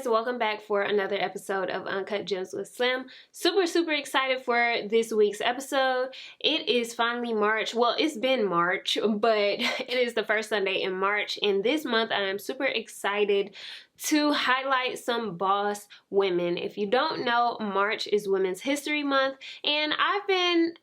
guys, welcome back for another episode of Uncut Gems with Slim. Super excited for this week's episode. It is finally March. Well, it's been March, but it is the first Sunday in March, and this month I am super excited to highlight some boss women. If you don't know, March is Women's History Month, and I'm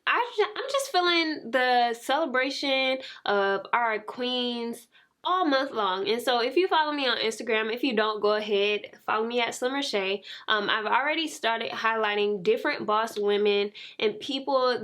just feeling the celebration of our queens all month long. And so if you follow me on Instagram, if you don't, go ahead, follow me at Slim Reshae. I've already started highlighting different boss women and people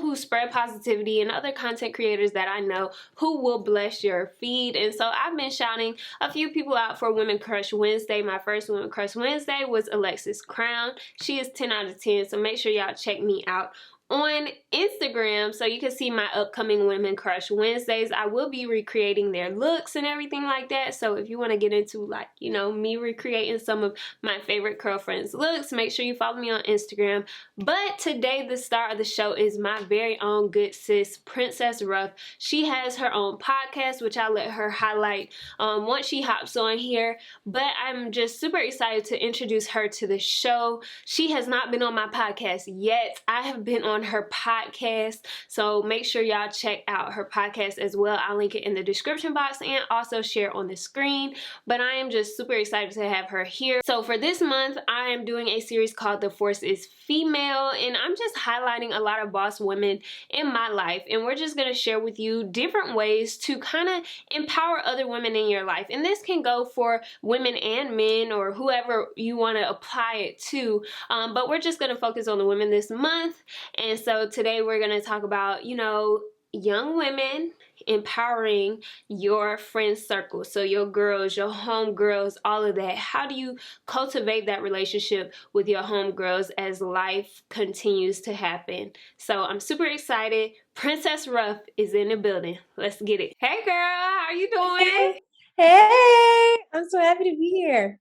who spread positivity and other content creators that I know who will bless your feed. And so I've been shouting a few people out for Women Crush Wednesday. My first Women Crush Wednesday was Alexis Crown. She is 10 out of 10, so make sure y'all check me out on Instagram so you can see my upcoming Women Crush Wednesdays. I will be recreating their looks and everything like that. So if you want to get into me recreating some of my favorite girlfriends' looks, make sure you follow me on Instagram. But today the star of the show is my very own good sis, Princess Ruff. She has her own podcast, which I'll let her highlight once she hops on here. But I'm just super excited to introduce her to the show. She has not been on my podcast yet. I have been on her podcast, so make sure y'all check out her podcast as well. I'll link it in the description box and also share on the screen. But I am just super excited to have her here. So for this month, I am doing a series called The Force is Female, and I'm just highlighting a lot of boss women in my life, and we're just going to share with you different ways to kind of empower other women in your life. And this can go for women and men or whoever you want to apply it to, but we're just going to focus on the women this month. And so today we're going to talk about, young women empowering your friend circle. So your girls, your homegirls, all of that. How do you cultivate that relationship with your homegirls as life continues to happen? So I'm super excited. Princess Ruff is in the building. Let's get it. Hey girl, how you doing? Hey, I'm so happy to be here.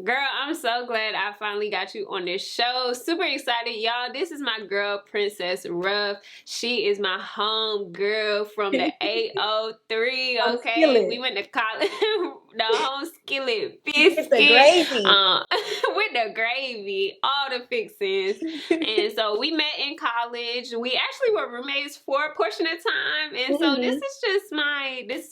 Girl, I'm so glad I finally got you on this show. Super excited, y'all. This is my girl, Princess Ruff. She is my home girl from the 803, okay? We went to college, the home skillet biscuit. With the gravy. With the gravy, all the fixings. And so we met in college. We actually were roommates for a portion of time. And so this is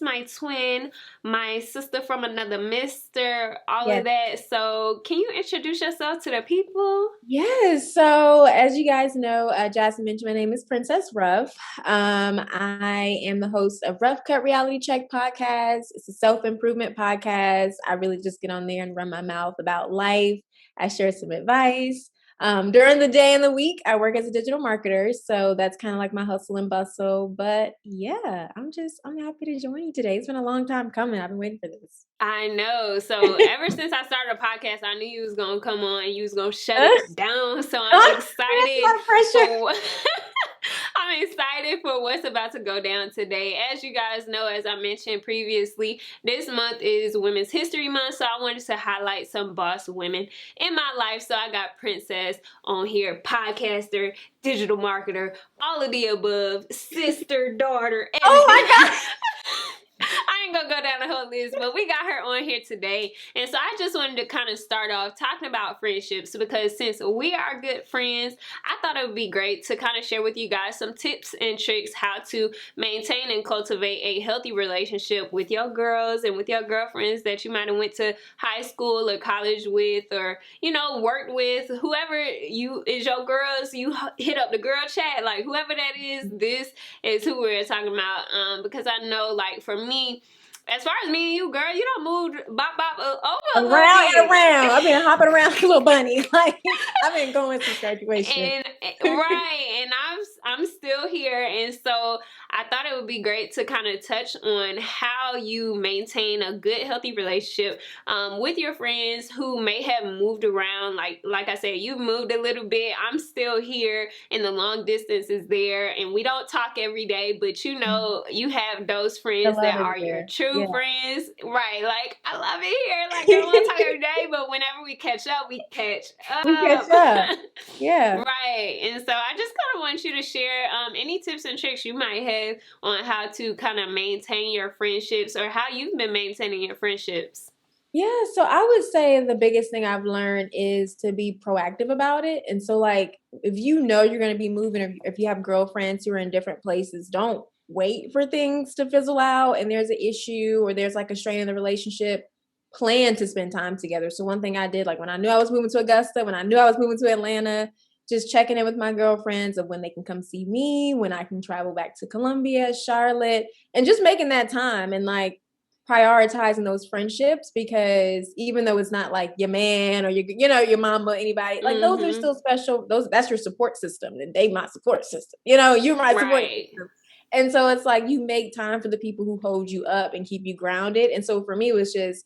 my twin, my sister from another mister, all of that. So can you introduce yourself to the people? Yes. So as you guys know, Jasmin mentioned, my name is Princess Ruff. I am the host of Ruff Cut Reality Check podcast. It's a self-improvement podcast. I really just get on there and run my mouth about life. I share some advice. During the day and the week, I work as a digital marketer. So that's kind of like my hustle and bustle. But yeah, I'm happy to join you today. It's been a long time coming. I've been waiting for this. I know. So ever since I started a podcast, I knew you was going to come on and you was going to shut it down. So I'm excited. I'm excited for what's about to go down today. As you guys know, as I mentioned previously, this month is Women's History Month. So I wanted to highlight some boss women in my life. So I got Princess on here, podcaster, digital marketer, all of the above, sister, daughter, everything. Oh my God. I ain't gonna go down the whole list, but we got her on here today. And so I just wanted to kind of start off talking about friendships, because since we are good friends, I thought it would be great to kind of share with you guys some tips and tricks how to maintain and cultivate a healthy relationship with your girls and with your girlfriends that you might have went to high school or college with, or, worked with. Whoever is your girls, you hit up the girl chat, like whoever that is, this is who we're talking about. Because I know, like, for me, as far as me and you, girl, you don't move over around and around. I've been hopping around like a little bunny. Like, I've been going since graduation. And I'm still here. And so I thought it would be great to kind of touch on how you maintain a good, healthy relationship with your friends who may have moved around. Like I said, you've moved a little bit. I'm still here, and the long distance is there, and we don't talk every day, but you have those friends that are your true friends, right? Like, I love it here. Like, I don't want to talk every day, but whenever we catch up, we catch up. Yeah. Right. And so I just kind of want you to share any tips and tricks you might have on how to kind of maintain your friendships, or how you've been maintaining your friendships. Yeah, so I would say the biggest thing I've learned is to be proactive about it. And so, like, if you know you're going to be moving, or if you have girlfriends who are in different places, don't wait for things to fizzle out and there's an issue or there's like a strain in the relationship. Plan to spend time together. So, one thing I did, like when I knew I was moving to Augusta, when I knew I was moving to Atlanta, just checking in with my girlfriends of when they can come see me, when I can travel back to Columbia, Charlotte, and just making that time. And like, prioritizing those friendships, because even though it's not like your man or your mama, anybody, like those are Mm-hmm. still special. That's your support system, and they my support system. You're my support Right. system. And so it's like you make time for the people who hold you up and keep you grounded. And so for me, it was just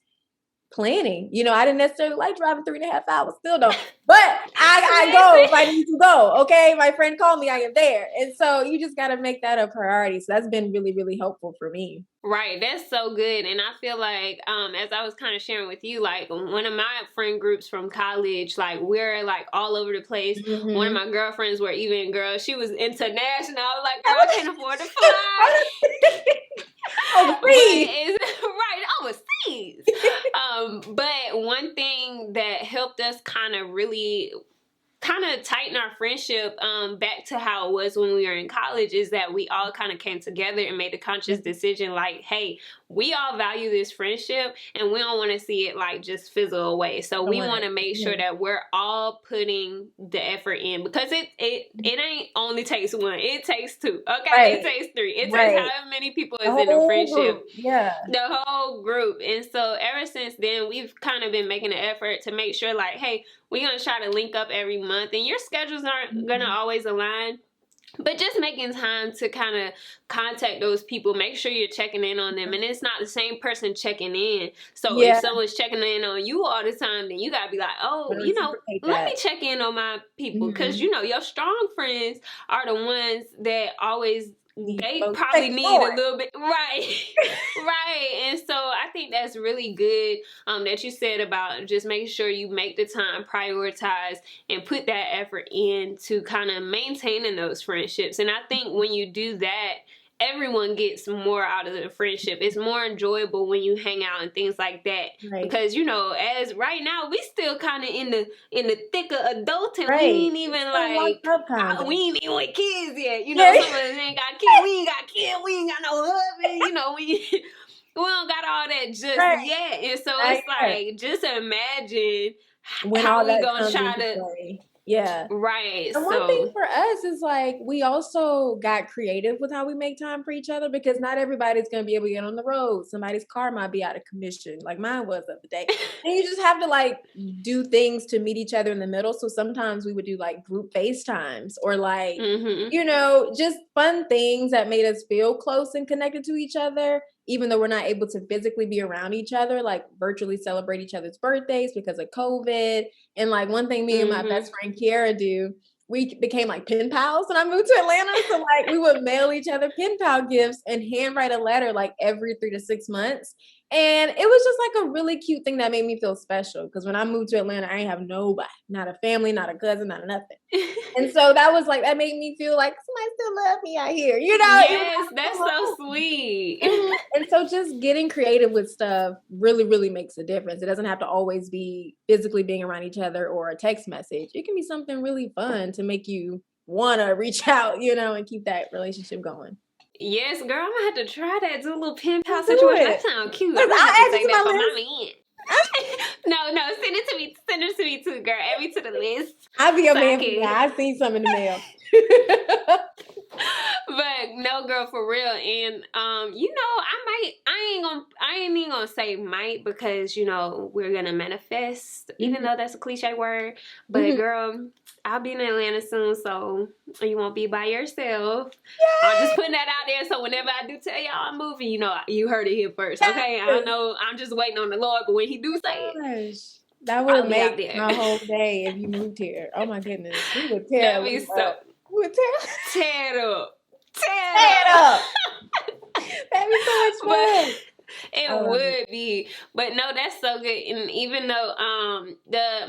planning. I didn't necessarily like driving 3.5 hours, still don't. But I go if I need to go. Okay. My friend called me, I am there. And so you just gotta make that a priority. So that's been really, really helpful for me. Right, that's so good. And I feel like as I was kind of sharing with you, like one of my friend groups from college, like we're like all over the place. One of Mm-hmm. my girlfriends were even, girl, she was international. I was like, girl, I can't afford to fly. Overseas. Right, overseas. But one thing that helped us kind of really tighten our friendship back to how it was when we were in college is that we all kind of came together and made a conscious decision like, hey, we all value this friendship and we don't want to see it like just fizzle away. So we want to make sure that we're all putting the effort in, because it ain't only takes one, it takes two. Okay, Right. it takes three, it Right. takes however many people is in a friendship. Group. Yeah. The whole group. And so ever since then, we've kind of been making an effort to make sure like, hey, we're going to try to link up every month, and your schedules aren't going to always align, but just making time to kind of contact those people, make sure you're checking in on them. And it's not the same person checking in. So if someone's checking in on you all the time, then you got to be like, oh, let me check in on my people. Because, your strong friends are the ones that always, they probably need a little bit. Right. Right. And so I think that's really good that you said about just making sure you make the time, prioritize, and put that effort in to kind of maintaining those friendships. And I think when you do that, everyone gets more out of the friendship. It's more enjoyable when you hang out and things like that. Right. Because as right now we still kind of in the thick of adulting. Right. We ain't even we ain't even with kids yet. Some of us ain't got kids. We ain't got kids. We ain't got no husband. We don't got all that just yet. And so it's like, just imagine when how we gonna try to play. Yeah. Right. And one thing for us is like, we also got creative with how we make time for each other, because not everybody's going to be able to get on the road. Somebody's car might be out of commission, like mine was the other day. And you just have to like do things to meet each other in the middle. So sometimes we would do like group FaceTimes or like, just fun things that made us feel close and connected to each other, even though we're not able to physically be around each other, like virtually celebrate each other's birthdays because of COVID. And like one thing me and my best friend Kiara do, we became like pen pals when I moved to Atlanta. So like we would mail each other pen pal gifts and handwrite a letter like every 3 to 6 months. And it was just like a really cute thing that made me feel special, because when I moved to Atlanta, I didn't have nobody, not a family, not a cousin, not nothing. And so that was like, that made me feel like somebody still love me out here, Yes, that's so sweet. And so just getting creative with stuff really, really makes a difference. It doesn't have to always be physically being around each other or a text message. It can be something really fun to make you want to reach out, and keep that relationship going. Yes, girl, I'm gonna have to try that. Do a little pen pal situation. That sounds cute. I'm gonna have to take that for my man. No, send it to me. Send it to me too, girl. Add me to the list. I'll be your man. I've seen some in the mail. But no, girl, for real. And I ain't even gonna say might, because we're gonna manifest, even though that's a cliche word. But girl, I'll be in Atlanta soon, so you won't be by yourself. Yay! I'm just putting that out there, so whenever I do tell y'all I'm moving, you heard it here first. Okay, I know I'm just waiting on the Lord, but when He do say it, that would make my whole day if you moved here. Oh my goodness, we would tear. That'd be so. We would tear it up. That'd be so much fun. It would be. But no, that's so good. And even though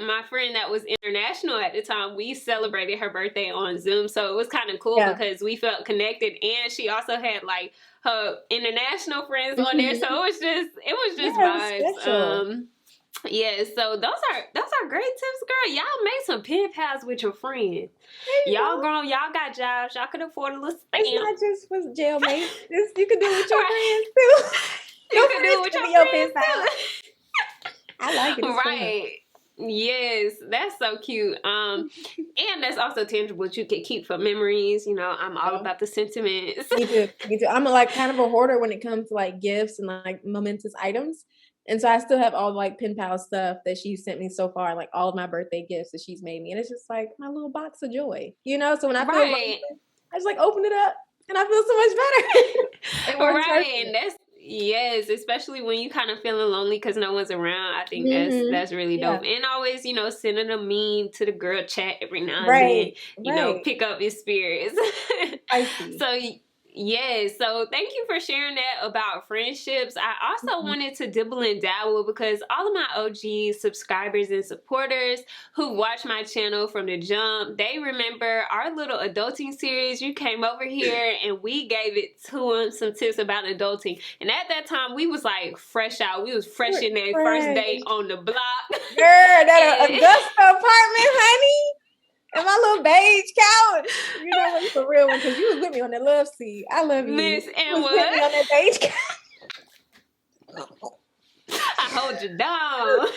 my friend that was international at the time, we celebrated her birthday on Zoom, so it was kind of cool because we felt connected, and she also had like her international friends on there, so it was just vibes. Yeah, so those are great tips, girl. Y'all make some pen pals with your friends. Y'all grown, y'all got jobs, y'all can afford a little stamp. It's not just for jailmates. You can do it with your Right. friends too. You Your can do it friends with can your be your pen friends pal. too. I like it. It's fun. Right. Yes, that's so cute. And that's also tangible. You can keep for memories. You know, I'm all about the sentiments. Me too. Me too. I'm like kind of a hoarder when it comes to like gifts and like momentous items. And so I still have all like pen pal stuff that she sent me so far, like all of my birthday gifts that she's made me. And it's just like my little box of joy, you know? So when I feel Right. lonely, I just like open it up and I feel so much better. It works Right. perfect. And that's yes, especially when you kind of feeling lonely because no one's around. I think Mm-hmm. that's really Yeah. dope. And always, you know, sending a meme to the girl chat every now and then, Right. you know, Right. pick up your spirits. I see. So yes, so thank you for sharing that about friendships. I also wanted to dibble and dabble because all of my OG subscribers and supporters who watch my channel from the jump, they remember our little adulting series. You came over here and we gave it to them some tips about adulting. And at that time, we was like fresh out. We was fresh in that first day on the block. Girl, that Augusta apartment, honey. And my little beige couch. You know what? It's a real one because you was with me on that love seat. I love you. Miss, You and was with me on that beige couch. I hold you down.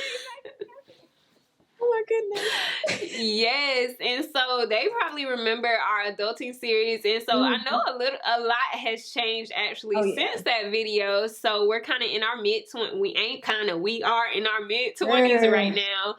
Oh my goodness. Yes, and so they probably remember our adulting series, and so I know a lot has changed actually since that video. So we're kind of in our mid-20s. We are in our mid-20s right now,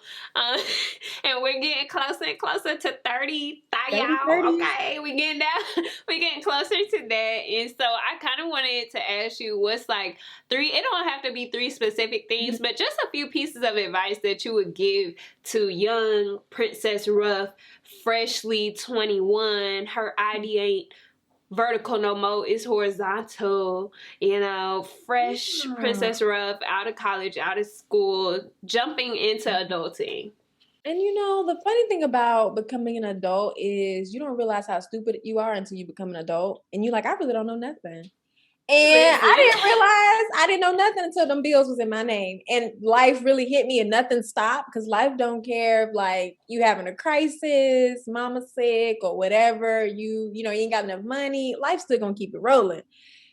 and we're getting closer and closer to 30. Y'all, okay, we getting down. We getting closer to that, and so I kind of wanted to ask you, what's like three? It don't have to be three specific things, but just a few pieces of advice that you would give to young Princess Ruff, freshly 21. Her ID ain't vertical no more, it's horizontal. You know, fresh Princess Ruff, out of college, out of school, jumping into adulting. And you know, the funny thing about becoming an adult is you don't realize how stupid you are until you become an adult. And you're like, I really don't know nothing. And I didn't realize I didn't know nothing until them bills was in my name. And life really hit me and nothing stopped because life don't care if like you having a crisis, mama sick or whatever, you ain't got enough money. Life's still gonna keep it rolling.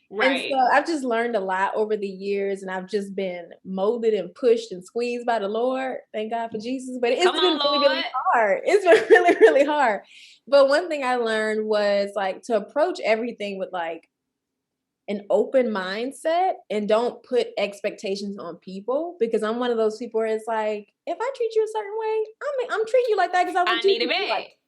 Right. And so I've just learned a lot over the years and I've just been molded and pushed and squeezed by the Lord. Thank God for Jesus. But it's been really, really hard. It's been really, really hard. But one thing I learned was like to approach everything with like an open mindset and don't put expectations on people because I'm one of those people where it's like, if I treat you a certain way, I'm treating you like that because I need it back. Like,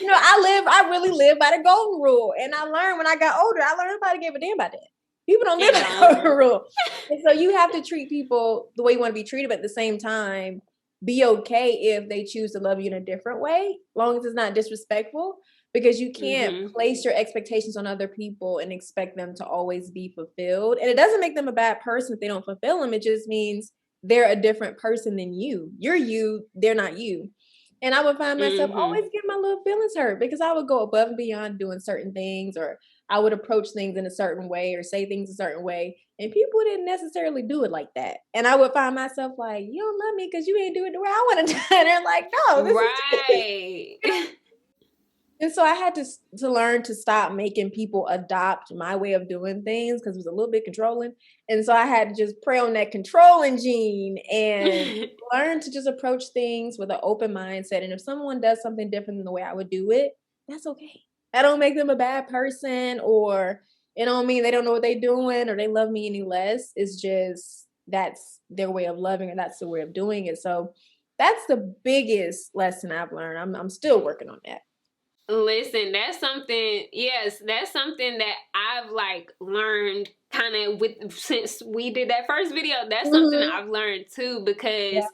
you know, I really live by the golden rule. And I learned when I got older, I learned nobody gave a damn about that. People don't live by the golden rule. And so you have to treat people the way you want to be treated, but at the same time, be okay if they choose to love you in a different way, long as it's not disrespectful. Because you can't place your expectations on other people and expect them to always be fulfilled. And it doesn't make them a bad person if they don't fulfill them. It just means they're a different person than you. You're you, they're not you. And I would find myself always getting my little feelings hurt because I would go above and beyond doing certain things, or I would approach things in a certain way or say things a certain way. And people didn't necessarily do it like that. And I would find myself like, you don't love me because you ain't do it the way I want to do it. And they're like, no, this is And so I had to learn to stop making people adopt my way of doing things because it was a little bit controlling. And so I had to just prey on that controlling gene and learn to just approach things with an open mindset. And if someone does something different than the way I would do it, that's okay. That don't make them a bad person, or it don't mean they don't know what they're doing or they love me any less. It's just that's their way of loving, and that's the way of doing it. So that's the biggest lesson I've learned. I'm still working on that. Listen, that's something that I've like learned kind of since we did that first video. That's something that I've learned too, because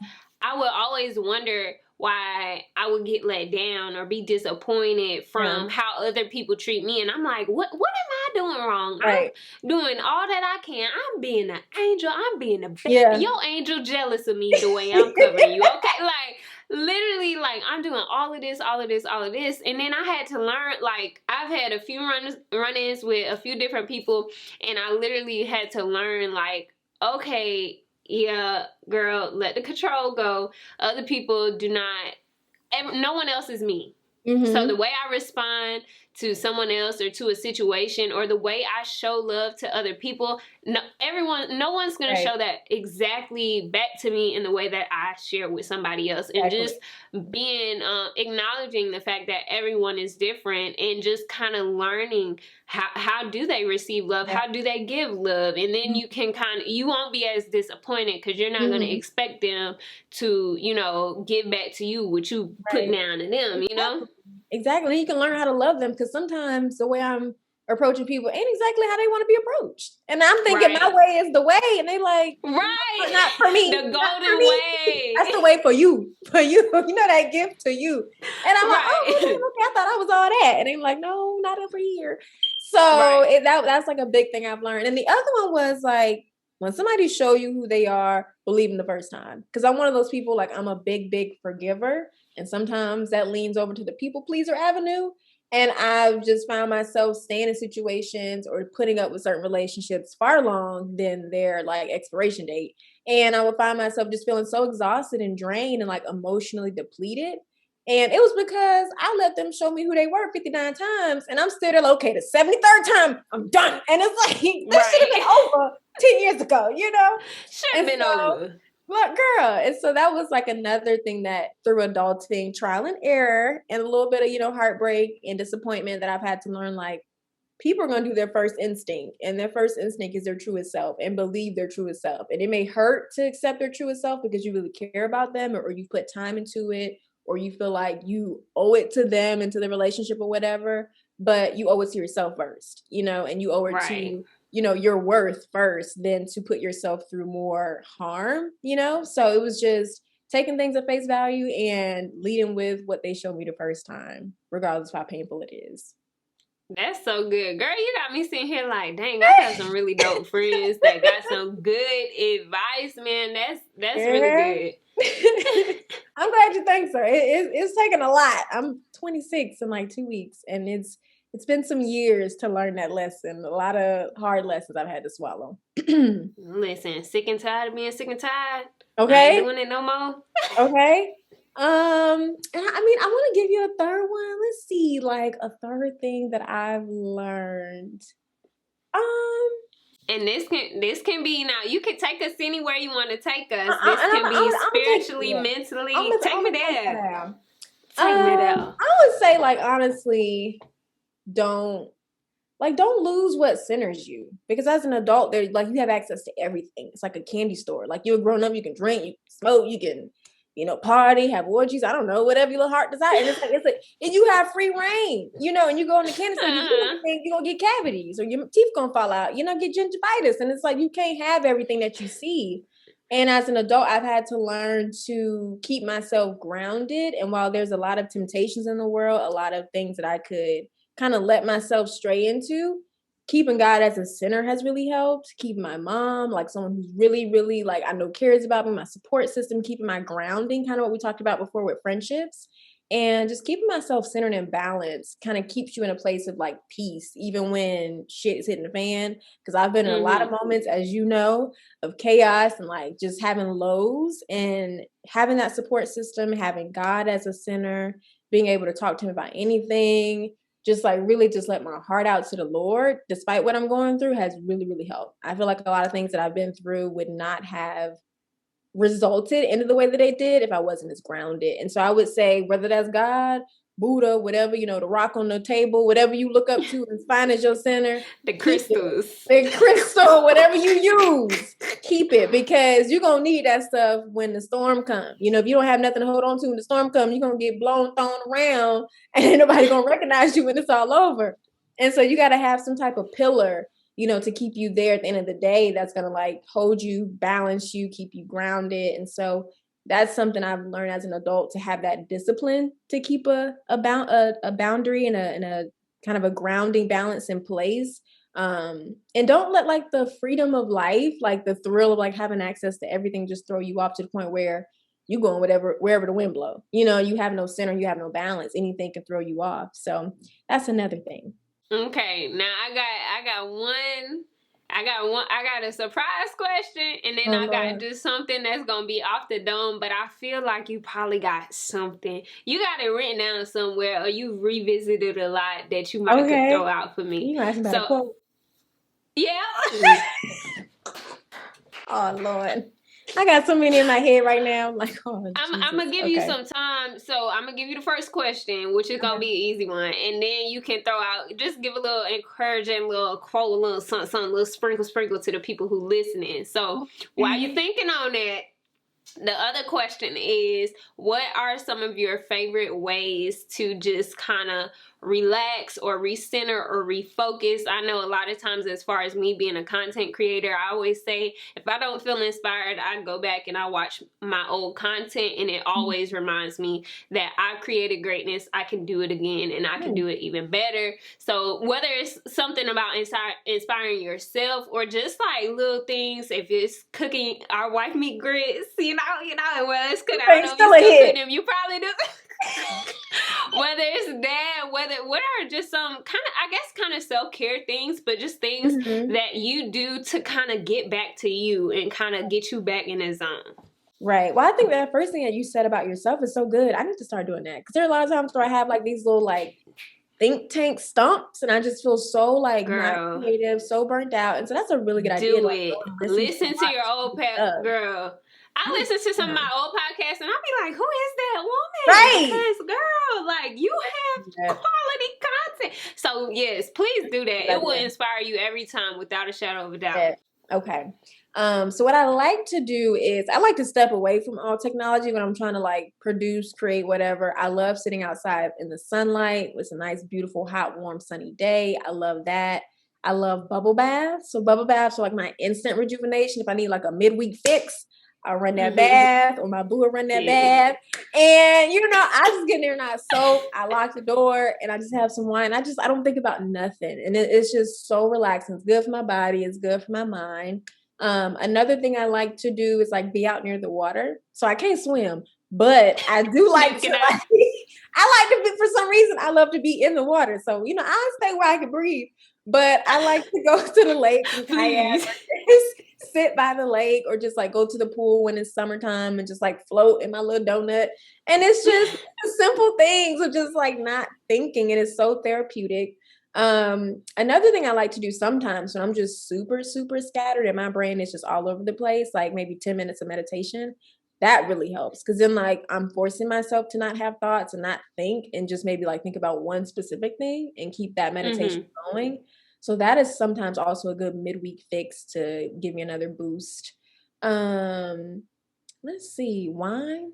I would always wonder why I would get let down or be disappointed from how other people treat me. And I'm like, what am I doing wrong? I'm doing all that I can. I'm being an angel. I'm being a baby. Your angel jealous of me the way I'm covering you. Okay, like literally, like I'm doing all of this. And then I had to learn, like I've had a few run-ins with a few different people, and I literally had to learn like, okay, yeah, girl, let the control go. Other people do not, no one else is me. So the way I respond to someone else or to a situation, or the way I show love to other people, no one's going to show that exactly back to me in the way that I share with somebody else. And just being, acknowledging the fact that everyone is different, and just kind of learning how do they receive love? How do they give love? And then you can you won't be as disappointed, because you're not going to expect them to, give back to you what you put down to them, Exactly. You can learn how to love them, because sometimes the way I'm approaching people ain't exactly how they want to be approached. And I'm thinking my way is the way, and they like, not for me. The golden way. That's the way for you. For you. You know, that gift to you. And I'm like, oh, okay, I thought I was all that. And they're like, no, not over here. So that's like a big thing I've learned. And the other one was like, when somebody show you who they are, believe them the first time. Because I'm one of those people, like, I'm a big forgiver. And sometimes that leans over to the people pleaser avenue. And I've just found myself staying in situations or putting up with certain relationships far long than their like expiration date. And I would find myself just feeling so exhausted and drained and like emotionally depleted. And it was because I let them show me who they were 59 times. And I'm still there, like, okay, the 73rd time, I'm done. And it's like, this should have been over 10 years ago, Should have been over. But girl, and so that was like another thing that through adulting, trial and error, and a little bit of, heartbreak and disappointment, that I've had to learn, like, people are going to do their first instinct, and their first instinct is their truest self, and believe their truest self. And it may hurt to accept their truest self because you really care about them, or you put time into it, or you feel like you owe it to them and to the relationship or whatever, but you owe it to yourself first, and you owe it to your worth first, than to put yourself through more harm, So it was just taking things at face value and leading with what they showed me the first time, regardless of how painful it is. That's so good. Girl, you got me sitting here like, dang, I have some really dope friends that got some good advice, man. That's really good. I'm glad you think so. It's taken a lot. I'm 26 in like 2 weeks, and it's been some years to learn that lesson. A lot of hard lessons I've had to swallow. Listen, sick and tired of being sick and tired. Okay. I ain't doing it no more. Okay. And I want to give you a third one. Let's see, like a third thing that I've learned. And this can be, now you can take us anywhere you want to take us. This can be spiritually, mentally. Take me there. Take me there. I would say, like, honestly, don't lose what centers you, because as an adult, there, like, you have access to everything. It's like a candy store. Like, you're grown up, you can drink, you can smoke, you can, party, have orgies, I don't know, whatever your heart desires. And it's like, and you have free reign, and you go in the candy store, you're gonna get cavities, or your teeth gonna fall out, get gingivitis. And it's like, you can't have everything that you see. And as an adult, I've had to learn to keep myself grounded. And while there's a lot of temptations in the world, a lot of things that I could kind of let myself stray into, keeping God as a center has really helped. Keeping my mom, like, someone who's really, really, like, I know cares about me, my support system, keeping my grounding, kind of what we talked about before with friendships, and just keeping myself centered and balanced kind of keeps you in a place of like peace, even when shit is hitting the fan. Because I've been in a lot of moments, as you know, of chaos and like just having lows, and having that support system, having God as a center, being able to talk to him about anything, just like really just let my heart out to the Lord, despite what I'm going through, has really, really helped. I feel like a lot of things that I've been through would not have resulted into the way that they did if I wasn't as grounded. And so I would say, whether that's God, Buddha, whatever, the rock on the table, whatever you look up to and find as your center, the crystals, whatever you use, keep it, because you're going to need that stuff when the storm comes. If you don't have nothing to hold on to when the storm comes, you're going to get thrown around, and ain't nobody going to recognize you when it's all over. And so you got to have some type of pillar, to keep you there at the end of the day, that's going to like hold you, balance you, keep you grounded. And so that's something I've learned as an adult, to have that discipline to keep a boundary and a kind of a grounding balance in place. And don't let like the freedom of life, like the thrill of like having access to everything, just throw you off to the point where you going wherever the wind blow. You have no center, you have no balance. Anything can throw you off. So that's another thing. Okay, now I got one. I got a surprise question, and then I got just something that's gonna be off the dome. But I feel like you probably got something. You got it written down somewhere, or you revisited a lot that you might could throw out for me. You asked me about a quote. Yeah. Oh Lord. I got so many in my head right now. I'm like, oh, I'm gonna give you some time. So I'm gonna give you the first question, which is gonna be an easy one, and then you can throw out, just give a little encouraging little quote, a little something, a little sprinkle to the people who listening. So while you're thinking on that, the other question is, what are some of your favorite ways to just kind of relax or recenter or refocus? I know a lot of times, as far as me being a content creator, I always say if I don't feel inspired, I go back and I watch my old content, and it always reminds me that I created greatness. I can do it again, and I can do it even better. So whether it's something about inspiring yourself, or just like little things, if it's cooking our wife meat grits, well, it's good. I don't know if you still cook them. You probably do. Whether it's that, what are just some kind of self-care things, but just things that you do to kind of get back to you and kind of get you back in the zone. Right. Well, I think that first thing that you said about yourself is so good. I need to start doing that, because there are a lot of times where I have like these little like think tank stumps, and I just feel so like not creative, so burnt out. And so that's a really good idea. Do it. Listen to your old girl. I listen to some of my old podcasts, and I'll be like, who is that woman? Right. Because, girl, like, you have quality content. So, yes, please do that. It will inspire you every time without a shadow of a doubt. Okay. So what I like to do is I like to step away from all technology when I'm trying to like produce, create, whatever. I love sitting outside in the sunlight. It's a nice, beautiful, hot, warm, sunny day. I love that. I love bubble baths. So bubble baths are like my instant rejuvenation. If I need like a midweek fix, I'll run that bath, or my boo will run that bath. And, I just get in there and I soak. I lock the door and I just have some wine. I don't think about nothing. And it's just so relaxing. It's good for my body. It's good for my mind. Another thing I like to do is like be out near the water. So I can't swim, but I do like to, for some reason, I love to be in the water. So, I stay where I can breathe, but I like to go to the lake and kayak, sit by the lake, or just like go to the pool when it's summertime and just like float in my little donut. And it's just simple things of just like not thinking. And it's so therapeutic. Another thing I like to do sometimes when I'm just super, super scattered and my brain is just all over the place, like maybe 10 minutes of meditation, that really helps. Cause then like I'm forcing myself to not have thoughts and not think, and just maybe like think about one specific thing and keep that meditation going. So that is sometimes also a good midweek fix to give me another boost. Let's see, wine.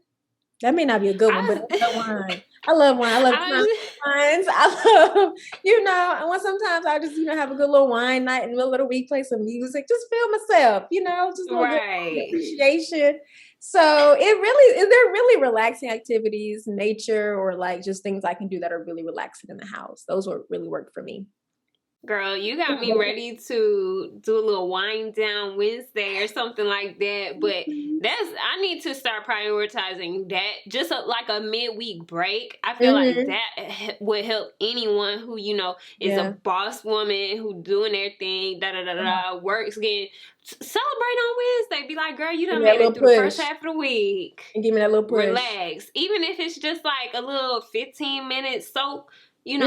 That may not be a good one, but I love wine. I love wine. I love wines. I love, and when sometimes I just, have a good little wine night in the middle of the week, play some music, just feel myself, just a little bit of appreciation. So they're really relaxing activities, nature, or like just things I can do that are really relaxing in the house. Those will really work for me. Girl, you got me ready to do a little wind down Wednesday or something like that. But I need to start prioritizing that. Just like a midweek break. I feel like that would help anyone who, is a boss woman who doing their thing, works, getting celebrate on Wednesday. Be like, girl, you done made it through the first half of the week. And give me that little push. Relax. Even if it's just like a little 15-minute soak. That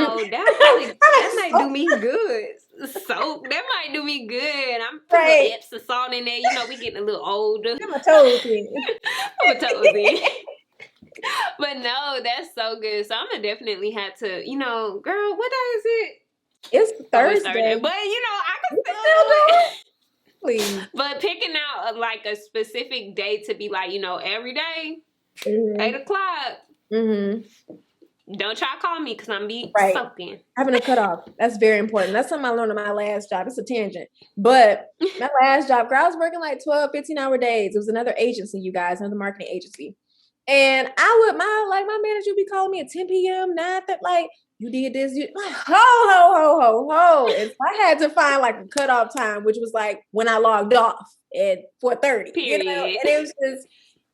might do me good. So that might do me good. I'm putting Epsom salt in there. We getting a little older. I'm a toasty. But no, that's so good. So I'm gonna definitely have to, girl, what day is it? It's Thursday. But I can still do it. Please. But picking out like a specific day to be like, every day, 8 o'clock. Don't try to call me because I'm be soaking. Having a cutoff. That's very important. That's something I learned in my last job. It's a tangent. But my last job, girl, I was working like 12, 15-hour days. It was another agency, you guys, another marketing agency. And my manager would be calling me at 10 p.m., 9, like, you did this, ho. And so I had to find like a cutoff time, which was like when I logged off at 4:30. Period. And it was just,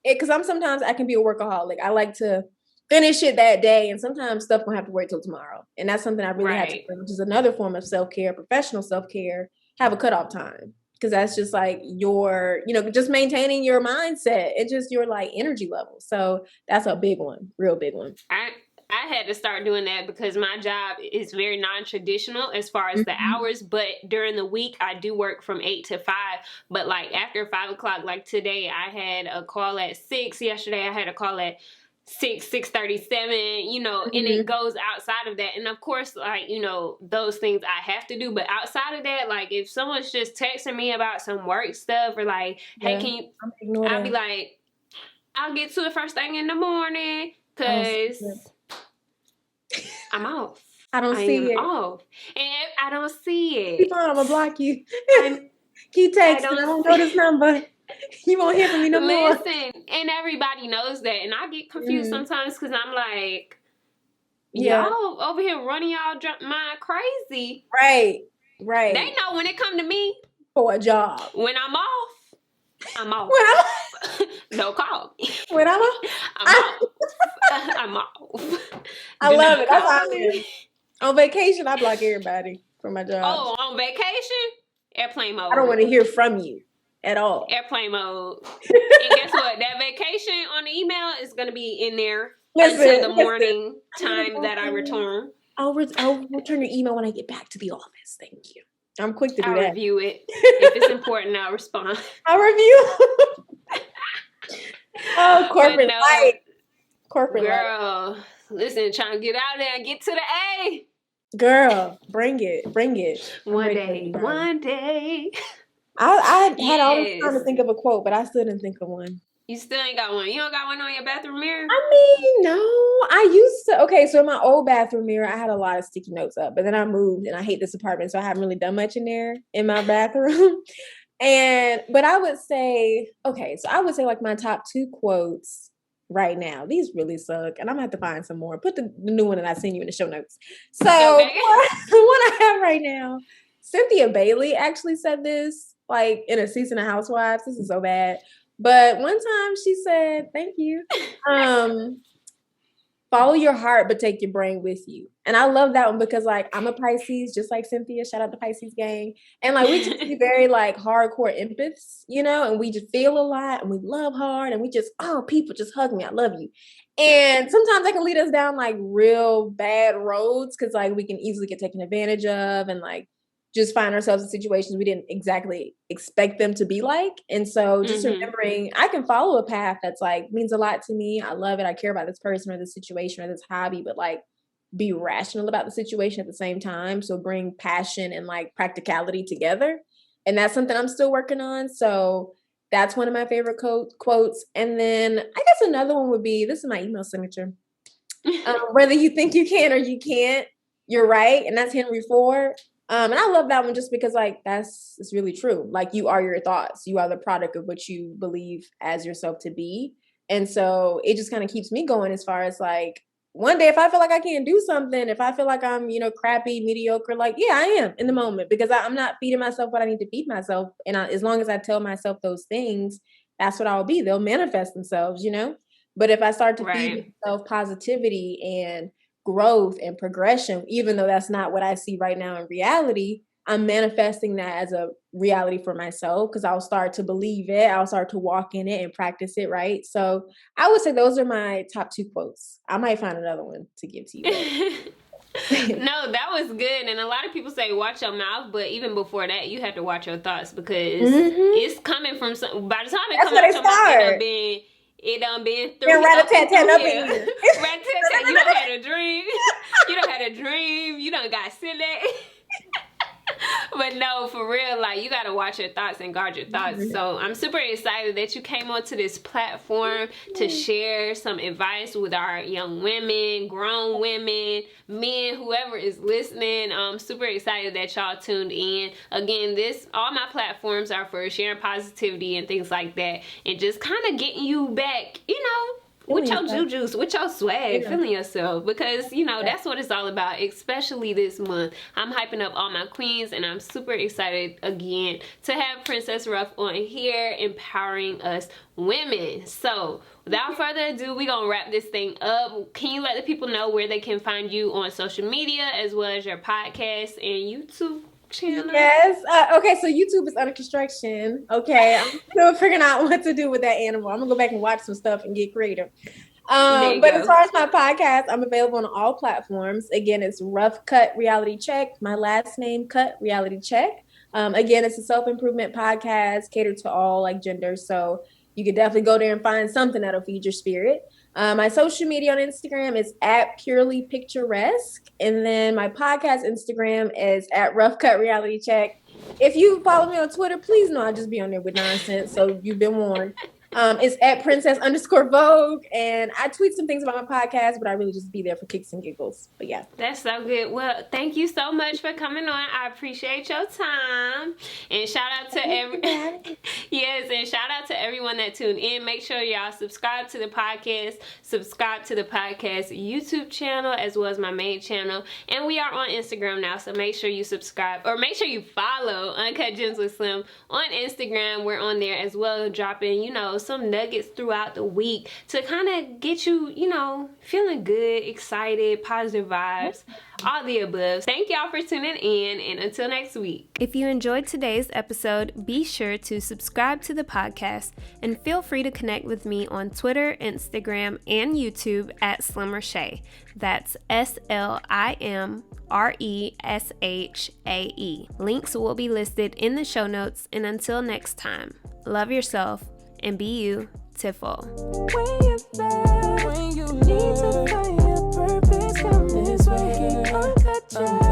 because sometimes I can be a workaholic. I like to finish it that day, and sometimes stuff gonna have to wait till tomorrow. And that's something I really have to learn, which is another form of self-care, professional self-care, have a cutoff time. Because that's just like your, just maintaining your mindset and just your like energy level. So that's a big one, real big one. I had to start doing that because my job is very non-traditional as far as the hours, but during the week I do work from 8 to 5, but like after 5 o'clock, like today I had a call at 6, yesterday I had a call at 6:37, and it goes outside of that. And of course, like, those things I have to do, but outside of that, like if someone's just texting me about some work stuff or like, hey, I'll be like, I'll get to it first thing in the morning because I'm off. I don't see it. Off. And I don't see it. Keep on, I'm gonna block you. Keep texting. I don't know this number. You won't hear from me no more. Listen, and everybody knows that. And I get confused sometimes because I'm like, y'all over here running y'all mind crazy. Right. They know when it come to me. For a job. When I'm off, I'm off. No call. When I'm off? I'm off. I'm off. I love it. That's how I am. On vacation, I block everybody from my job. Oh, on vacation? Airplane mode. I don't want to hear from you at all. Airplane mode. And guess what? That vacation on the email is going to be in there until the morning time that I return. I'll return your email when I get back to the office. Thank you. I'm quick to do that. I'll review it. If it's important, I'll respond. I'll review. Oh, corporate life. Corporate girl, life. Listen, trying to get out there and get to the A. Girl, bring it. One day. I had all this time to think of a quote, but I still didn't think of one. You still ain't got one? You don't got one on your bathroom mirror? I mean, no. I used to. Okay, so in my old bathroom mirror, I had a lot of sticky notes up, but then I moved and I hate this apartment, so I haven't really done much in there in my bathroom. But I would say, like my top 2 quotes right now. These really suck, and I'm gonna have to find some more. Put the new one that I send you in the show notes. So the one I have right now, Cynthia Bailey actually said this, like in a season of Housewives. This is so bad. But one time she said, thank you. Follow your heart, but take your brain with you. And I love that one because like I'm a Pisces, just like Cynthia. Shout out to Pisces gang. And like we just be very like hardcore empaths, and we just feel a lot and we love hard and we just, people just hug me. I love you. And sometimes that can lead us down like real bad roads because like we can easily get taken advantage of and like just find ourselves in situations we didn't exactly expect them to be like. And so just remembering I can follow a path that's like means a lot to me. I love it. I care about this person or this situation or this hobby, but like be rational about the situation at the same time. So bring passion and like practicality together. And that's something I'm still working on. So that's one of my favorite quotes. And then I guess another one would be, this is my email signature. Whether you think you can or you can't, you're right. And that's Henry Ford. And I love that one just because like it's really true. Like you are your thoughts. You are the product of what you believe as yourself to be. And so it just kind of keeps me going as far as like one day if I feel like I can't do something, if I feel like I'm, crappy, mediocre, like, yeah, I am in the moment because I'm not feeding myself what I need to feed myself. And as long as I tell myself those things, that's what I'll be. They'll manifest themselves, But if I start to feed myself positivity and growth and progression, even though that's not what I see right now in reality, I'm manifesting that as a reality for myself because I'll start to believe it. I'll start to walk in it and practice it, right? So I would say those are my top 2 quotes. I might find another one to give to you. No, that was good. And a lot of people say watch your mouth, but even before that, you have to watch your thoughts because it's coming from some. By the time it comes out your mouth, it done been through. Rat-a-tat-tat up in here. Rat-a-tat-tat. You done had a dream. You done got silly. But no, for real, like you gotta watch your thoughts and guard your thoughts. So I'm super excited that you came onto this platform to share some advice with our young women, grown women, men, whoever is listening. I'm super excited that y'all tuned in. Again, all my platforms are for sharing positivity and things like that, and just kind of getting you back, with your jujus, with your swag, feeling yourself, because that's what it's all about, especially this month. I'm hyping up all my queens, and I'm super excited again to have Princess Ruff on here empowering us women. So without further ado, we're gonna wrap this thing up. Can you let the people know where they can find you on social media as well as your podcast and YouTube? channel? Yes. Okay, so YouTube is under construction. Okay, I'm still figuring out what to do with that animal. I'm gonna go back and watch some stuff and get creative. There you But as go. far as my podcast, I'm available on all platforms. Again, it's Ruff Cut Reality Check. My last name, Cut Reality Check. Again, it's a self-improvement podcast catered to all like genders. So you could definitely go there and find something that'll feed your spirit. My social media on Instagram is at Purely Picturesque. And then my podcast Instagram is at Ruff Cut Reality Check. If you follow me on Twitter, please know I'll just be on there with nonsense. So you've been warned. It's at Princess_Vogue. And I tweet some things about my podcast, but I really just be there for kicks and giggles. But yeah. That's so good. Well, thank you so much for coming on. I appreciate your time. And shout out to and shout out to everyone that tuned in. Make sure y'all subscribe to the podcast. Subscribe to the podcast YouTube channel as well as my main channel. And we are on Instagram now, so make sure you subscribe or make sure you follow Uncut Gems with Slim on Instagram. We're on there as well, dropping, some nuggets throughout the week to kind of get you, feeling good, excited, positive vibes, all the above. Thank y'all for tuning in, and until next week. If you enjoyed today's episode, be sure to subscribe to the podcast and feel free to connect with me on Twitter, Instagram, and YouTube at Slim Reshae. That's SlimReshae. Links will be listed in the show notes, and until next time, love yourself and be beautiful. When you need to find your purpose, come this way. Uncut Gems.